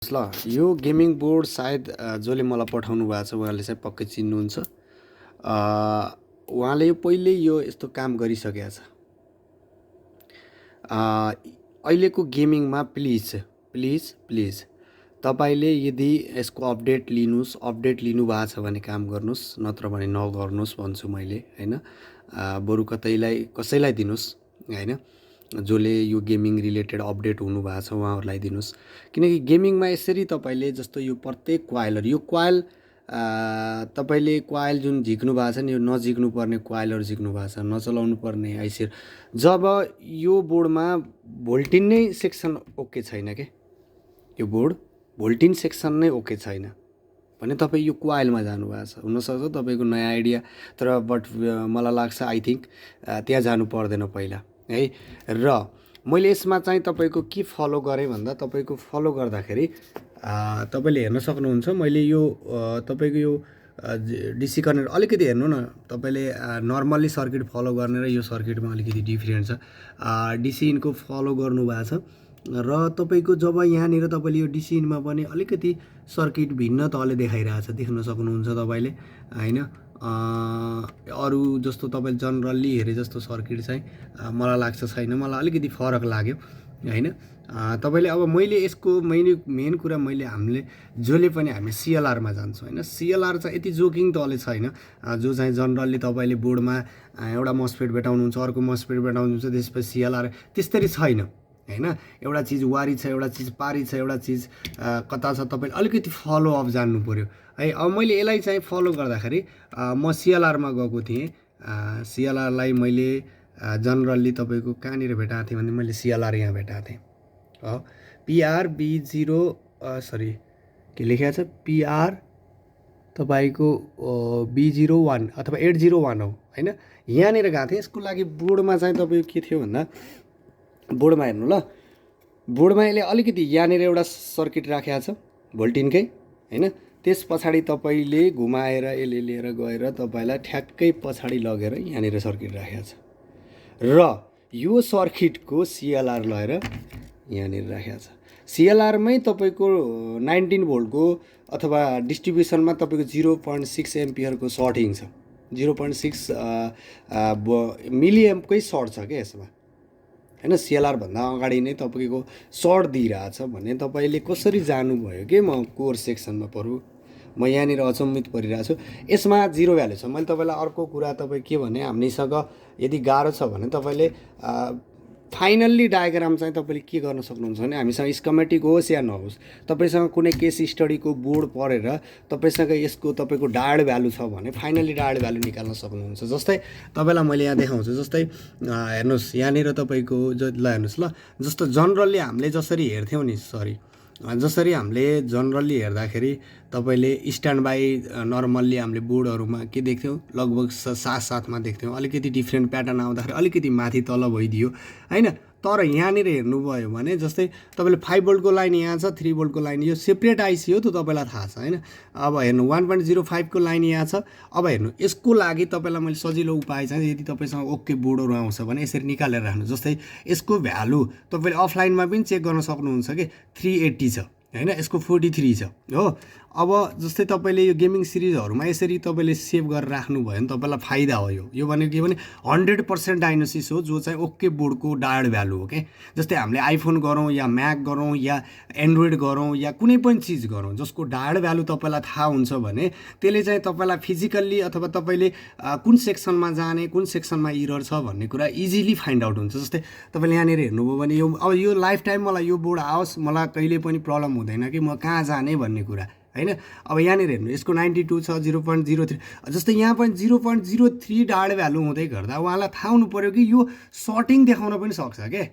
ल यो gaming board सायद जसले मलाई पठाउनु भएको छ उहाँले चाहिँ पक्कै चिन्नुहुन्छ। उहाँले पहिल्यै यो यस्तो काम गरिसकेको छ। अहिलेको गेमिङमा प्लिज तपाईँले यदि यसको अपडेट लिनुहोस्, अपडेट लिनु भएको छ भने काम गर्नुहोस्, नत्र भने नगर्नुहोस् भन्छु मैले हैन। बरु कसैलाई दिनुहोस् हैन, जसले यो गेमिङ रिलेटेड अपडेट हुनु भएको छ उहाँहरूलाई दिनुहोस्। किनकि गेमिङमा यसरी तपाईँले जस्तो यो प्रत्येक क्वाइलहरू, यो क्वाइल तपाईँले क्वाइल जुन झिक्नु भएको छ नि, यो नझिक्नु पर्ने क्वाइलहरू झिक्नु भएको छ, नचलाउनु पर्ने आइसिर। जब यो बोर्डमा भोल्टिन नै सेक्सन ओके छैन के, यो बोर्ड भोल्टिन सेक्सन नै ओके छैन भने तपाईँ यो क्वाइलमा जानुभएको छ। हुनसक्छ तपाईँको नयाँ आइडिया, तर बट मलाई लाग्छ आई थिङ्क त्यहाँ जानु पर्दैन पहिला है। र मैले यसमा चाहिँ तपाईँको के फलो गरेँ भन्दा, तपाईँको फलो गर्दाखेरि तपाईँले हेर्न सक्नुहुन्छ मैले यो तपाईँको यो डिसी कनेक्ट अलिकति हेर्नु न, तपाईँले नर्मल्ली सर्किट फलो गर्ने र यो सर्किटमा अलिकति डिफ्रेन्ट छ। डिसी इनको फलो गर्नुभएको छ र तपाईँको जब यहाँनिर तपाईँले यो डिसी इनमा पनि अलिकति सर्किट भिन्न तले देखाइरहेछ, देख्न सक्नुहुन्छ तपाईँले हैन। अरू जस्तो तपाईँ जनरल्ली हेरे जस्तो सर्किट चाहिँ मलाई लाग्छ छैन, मलाई अलिकति फरक लाग्यो हैन। तपाईँले अब मैले यसको मेन कुरा हामीले जसले पनि हामी सिएलआरमा जान्छौँ हैन। सिएलआर चाहिँ यति जोकिङ तले छैन, जो चाहिँ जनरल्ली तपाईँले बोर्डमा एउटा मस्फेट भेटाउनुहुन्छ, अर्को मस्फेट भेटाउनुहुन्छ, त्यसपछि सिएलआर त्यस्तरी छैन हैन। एउटा चिज वारी छ, एउटा चिज पारी छ, एउटा चिज कता छ, तपाईँले अलिकति फलो अफ जान्नु पर्यो है। अब मैले यसलाई चाहिँ फलो गर्दाखेरि म सिएलआरमा गएको थिएँ। सिएलआरलाई मैले जनरल्ली तपाईँको कहाँनिर भेटाएको थिएँ भने मैले सिएलआर यहाँ भेटाएको थिएँ। पिआर B0 सरी के लेखेको छ, पिआर तपाईँको B01 अथवा 801 हो हैन। यहाँनिर गएको थिएँ। यसको लागि बोर्डमा चाहिँ तपाईँको के थियो भन्दा, बोर्डमा हेर्नु ल, बोर्डमा यसले अलिकति यहाँनिर एउटा सर्किट राखेको छ भोल्टिनकै हैन। त्यस पछाडि तपाईँले घुमाएर यसले लिएर गएर तपाईँलाई ठ्याक्कै पछाडि लगेर यहाँनिर सर्किट राखेको छ र यो सर्किटको सिएलआर लगेर यहाँनिर राखेको छ। सिएलआरमै तपाईँको 19 भोल्टको अथवा डिस्ट्रिब्युसनमा तपाईँको 0.6 एम्पियरको सर्टिङ छ, 0.6 मिलिएम्पकै सर्ट छ क्या यसमा हैन। सिएलआर भन्दा अगाडि नै तपाईँको सर्ट दिइरहेछ भने तपाईँले कसरी जानुभयो कि म कोर सेक्सनमा पढु, म यहाँनिर अचम्मित परिरहेको छु। यसमा जिरो भ्यालु छ। मैले तपाईँलाई अर्को कुरा तपाईँ के भने, हामीसँग यदि गाह्रो छ भने तपाईँले फाइनल्ली डायग्राम चाहिँ तपाईँले के गर्न सक्नुहुन्छ भने, हामीसँग स्किमेटिक होस् या नहोस्, तपाईँसँग कुनै केस स्टडीको बोर्ड पढेर तपाईँसँग यसको तपाईँको डायड भ्यालु छ भने फाइनल्ली डायड भ्यालु निकाल्न सक्नुहुन्छ। जस्तै तपाईँलाई मैले यहाँ देखाउँछु, जस्तै हेर्नुहोस् यहाँनिर तपाईँको ल हेर्नुहोस् ल, जस्तो जनरल्ली हामीले जसरी हेर्थ्यौँ नि, जसरी हामीले जनरल्ली हेर्दाखेरि तपाईँले स्ट्यान्ड बाई नर्मल्ली हामीले बोर्डहरूमा के देख्थ्यौँ, लगभग साथमा देख्थ्यौँ। अलिकति डिफ्रेन्ट प्याटर्न आउँदाखेरि अलिकति माथि तल भइदियो हैन। तर यहाँनिर हेर्नुभयो भने जस्तै तपाईँले 5 भोल्टको लाइन यहाँ छ, 3 भोल्टको लाइन, यो सेपरेट आइसी हो, त्यो तपाईँलाई थाहा छ हैन। अब हेर्नु 1.05 को लाइन यहाँ छ। अब हेर्नु यसको लागि तपाईँलाई मैले सजिलो उपाय चाहिँ, यदि तपाईँसँग ओके बोर्डहरू आउँछ भने यसरी निकालेर राख्नु। जस्तै यसको भ्यालु तपाईँले अफलाइनमा पनि चेक गर्न सक्नुहुन्छ कि 380 छ हैन, यसको 43 छ हो। अब जस्तै तपाईँले यो गेमिङ सिरिजहरूमा यसरी तपाईँले सेभ गरेर राख्नुभयो भने तपाईँलाई फाइदा हो। यो भनेको के भने 100% डायग्नोसिस हो, जो चाहिँ ओके बोर्डको डायड भ्यालु हो के। जस्तै हामीले आइफोन गरौँ या म्याक गरौँ या एन्ड्रोइड गरौँ या कुनै पनि चिज गरौँ, जसको डायड भ्यालु तपाईँलाई थाहा हुन्छ भने त्यसले चाहिँ तपाईँलाई फिजिकल्ली अथवा तपाईँले कुन सेक्सनमा जाने, कुन सेक्सनमा इरर छ भन्ने कुरा इजिली फाइन्ड आउट हुन्छ। जस्तै तपाईँले यहाँनिर हेर्नुभयो भने यो अब यो लाइफ टाइम मलाई यो बोर्ड आओस्, मलाई कहिले पनि प्रब्लम हुँदैन कि म कहाँ जाने भन्ने कुरा हैन। अब यहाँनिर हेर्नु यसको 92 छ, 0.03, जस्तै यहाँ पनि 0.03 डायड भ्यालु हुँदै गर्दा उहाँलाई थाहा हुनु पर्यो कि यो सर्टिङ देखाउन पनि सक्छ के है।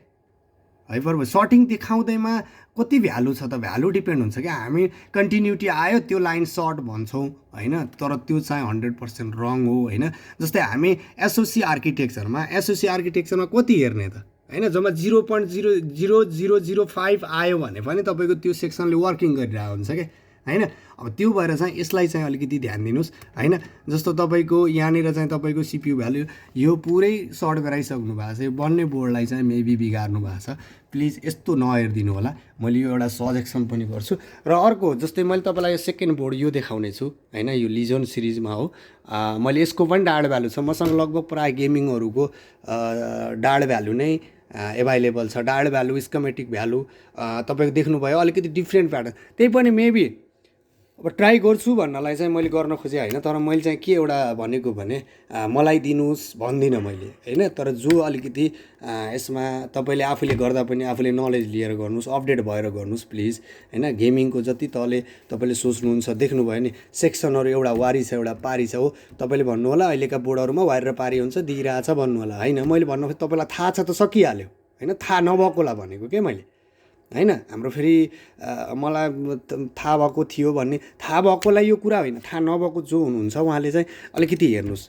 पर सर्टिङ देखाउँदैमा कति भ्यालु छ त, भ्यालु डिपेन्ड हुन्छ क्या। हामी कन्टिन्युटी आयो त्यो लाइन सर्ट भन्छौँ हैन, तर त्यो चाहिँ 100% रङ हो हैन। जस्तै हामी एसओसी आर्किटेक्चरमा कति हेर्ने त हैन, जम्मा 0.0005 आयो भने पनि तपाईँको त्यो सेक्सनले वर्किङ गरिरहेको हुन्छ क्या हैन। अब त्यो भएर चाहिँ यसलाई चाहिँ अलिकति ध्यान दिनुहोस् हैन। जस्तो तपाईँको यहाँनिर चाहिँ तपाईँको सिपियु भ्यालु यो पुरै सर्ट गराइसक्नु भएको छ, यो बन्ने बोर्डलाई चाहिँ मेबी बिगार्नु भएको छ। प्लिज यस्तो नहेरिदिनु होला, मैले यो एउटा सजेसन पनि गर्छु। र अर्को जस्तै मैले तपाईँलाई यो सेकेन्ड बोर्ड यो देखाउने छु हैन, यो लिजन सिरिजमा हो। मैले यसको पनि डाड भ्यालु छ मसँग, लगभग प्रायः गेमिङहरूको डाड भ्यालु नै एभाइलेबल छ। डाड भ्यालु, स्केमेटिक भ्यालु तपाईँको देख्नुभयो, अलिकति डिफ्रेन्ट प्याटर्न। त्यही पनि मेबी अब ट्राई गर्छु भन्नलाई चाहिँ मैले गर्न खोजेँ होइन, तर मैले चाहिँ के एउटा भनेको भने मलाई दिनुहोस् भन्दिनँ मैले होइन। तर जो अलिकति यसमा तपाईँले आफूले गर्दा पनि आफूले नलेज लिएर गर्नुहोस्, अपडेट भएर गर्नुहोस् प्लिज होइन। गेमिङको जति तले तपाईँले सोच्नुहुन्छ, देख्नुभयो नि सेक्सनहरू, एउटा वारी छ एउटा पारी छ हो। तपाईँले भन्नु होला अहिलेका बोर्डहरूमा वारी र पारी हुन्छ दिइरहेछ भन्नु होला होइन। मैले भन्नु तपाईँलाई थाहा छ त सकिहाल्यो होइन, थाहा नभएकोलाई भनेको के मैले होइन। हाम्रो फेरि मलाई थाहा भएको थियो भन्ने, थाहा भएकोलाई यो कुरा होइन, थाहा नभएको जो हुनुहुन्छ उहाँले चाहिँ अलिकति हेर्नुहोस्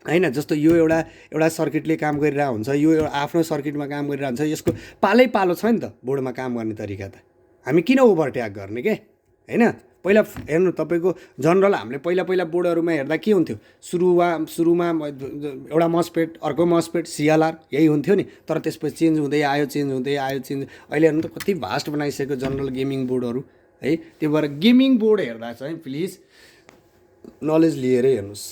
होइन। जस्तो यो एउटा सर्किटले काम गरिरहेको हुन्छ, यो एउटा आफ्नो सर्किटमा काम गरिरहेको हुन्छ, यसको पालै पालो छ नि त बोर्डमा काम गर्ने तरिका त। हामी किन ओभरट्याक गर्ने के होइन। पहिला हेर्नु तपाईँको जनरल हामीले पहिला बोर्डहरूमा हेर्दा के हुन्थ्यो, सुरुमा एउटा मस्पेट, अर्को मस्पेट, सिएलआर यही हुन्थ्यो नि। तर त्यसपछि चेन्ज हुँदै आयो अहिले हेर्नु त कति भास्ट बनाइसक्यो जनरल गेमिङ बोर्डहरू है। त्यो भएर गेमिङ बोर्ड हेर्दा चाहिँ प्लिज नलेज लिएरै हेर्नुहोस्।